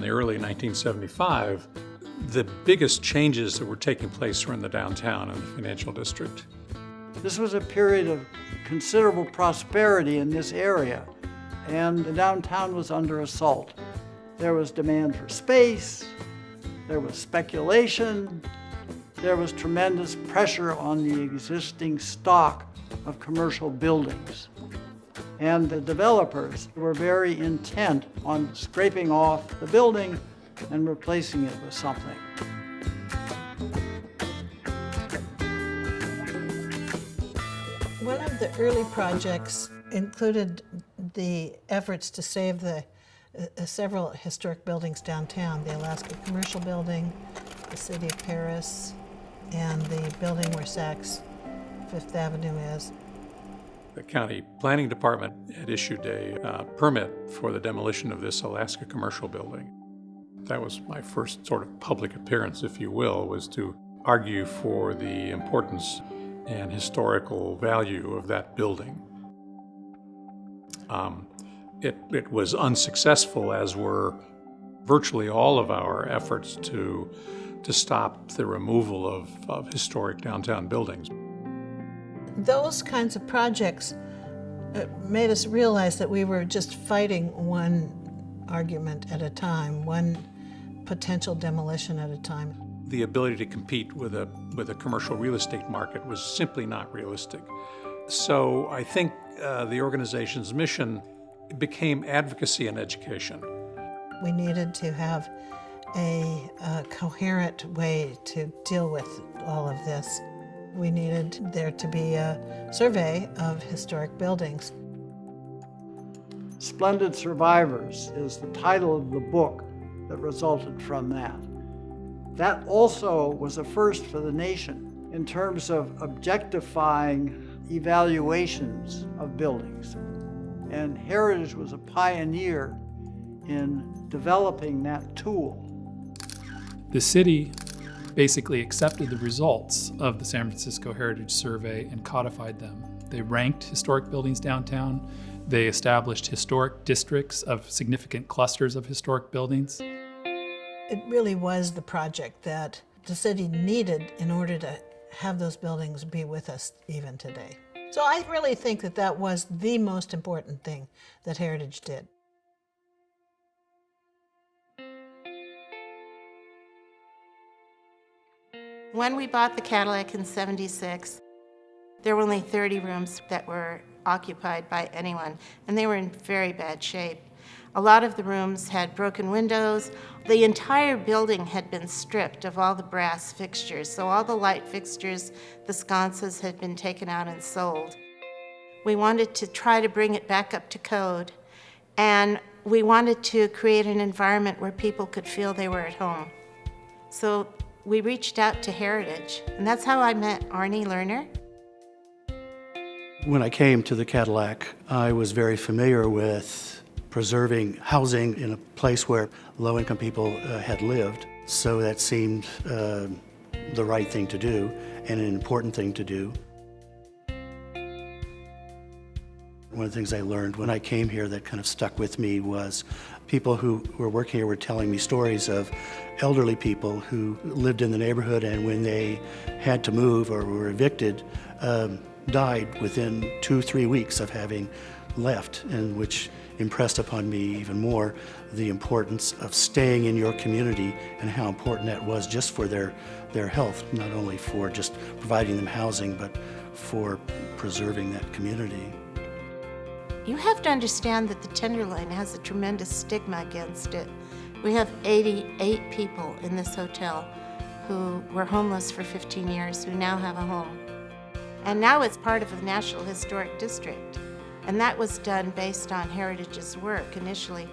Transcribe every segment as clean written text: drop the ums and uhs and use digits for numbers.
the early 1975, the biggest changes that were taking place were in the downtown and the financial district. This was a period of considerable prosperity in this area, and the downtown was under assault. There was demand for space, there was speculation, there was tremendous pressure on the existing stock of commercial buildings. And the developers were very intent on scraping off the building and replacing it with something. One of the early projects included the efforts to save the several historic buildings downtown, the Alaska Commercial Building, the City of Paris, and the building where Saks Fifth Avenue is. The county planning department had issued a permit for the demolition of this Alaska Commercial Building. That was my first sort of public appearance, if you will, was to argue for the importance and historical value of that building. It was unsuccessful, as were virtually all of our efforts to stop the removal of historic downtown buildings. Those kinds of projects made us realize that we were just fighting one argument at a time, one potential demolition at a time. The ability to compete with a commercial real estate market was simply not realistic. So I think the organization's mission became advocacy and education. We needed to have a coherent way to deal with all of this. We needed there to be a survey of historic buildings. Splendid Survivors is the title of the book that resulted from that. That also was a first for the nation in terms of objectifying evaluations of buildings. And Heritage was a pioneer in developing that tool. The city basically accepted the results of the San Francisco Heritage Survey and codified them. They ranked historic buildings downtown. They established historic districts of significant clusters of historic buildings. It really was the project that the city needed in order to have those buildings be with us even today. So I really think that that was the most important thing that Heritage did. When we bought the Cadillac in '76, there were only 30 rooms that were occupied by anyone, and they were in very bad shape. A lot of the rooms had broken windows. The entire building had been stripped of all the brass fixtures, so all the light fixtures, the sconces had been taken out and sold. We wanted to try to bring it back up to code, and we wanted to create an environment where people could feel they were at home. So we reached out to Heritage, and that's how I met Arnie Lerner. When I came to the Cadillac, I was very familiar with preserving housing in a place where low-income people had lived. So that seemed the right thing to do and an important thing to do. One of the things I learned when I came here that kind of stuck with me was people who were working here were telling me stories of elderly people who lived in the neighborhood, and when they had to move or were evicted, died within 2-3 weeks of having left, and which impressed upon me even more the importance of staying in your community and how important that was just for their health, not only for just providing them housing, but for preserving that community. You have to understand that the Tenderloin has a tremendous stigma against it. We have 88 people in this hotel who were homeless for 15 years who now have a home. And now it's part of the National Historic District. And that was done based on Heritage's work initially.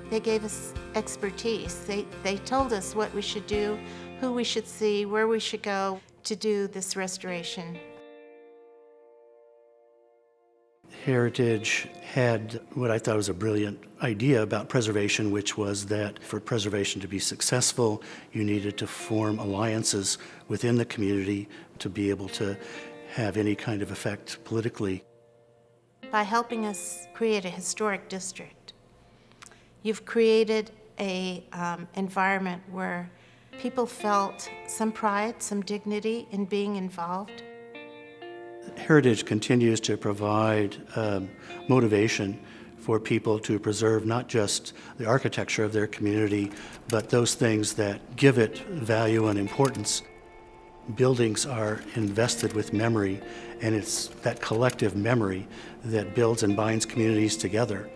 They gave us expertise. They told us what we should do, who we should see, where we should go to do this restoration. Heritage had what I thought was a brilliant idea about preservation, which was that for preservation to be successful, you needed to form alliances within the community to be able to have any kind of effect politically. By helping us create a historic district, you've created a environment where people felt some pride, some dignity in being involved. Heritage continues to provide motivation for people to preserve not just the architecture of their community, but those things that give it value and importance. Buildings are invested with memory, and it's that collective memory that builds and binds communities together.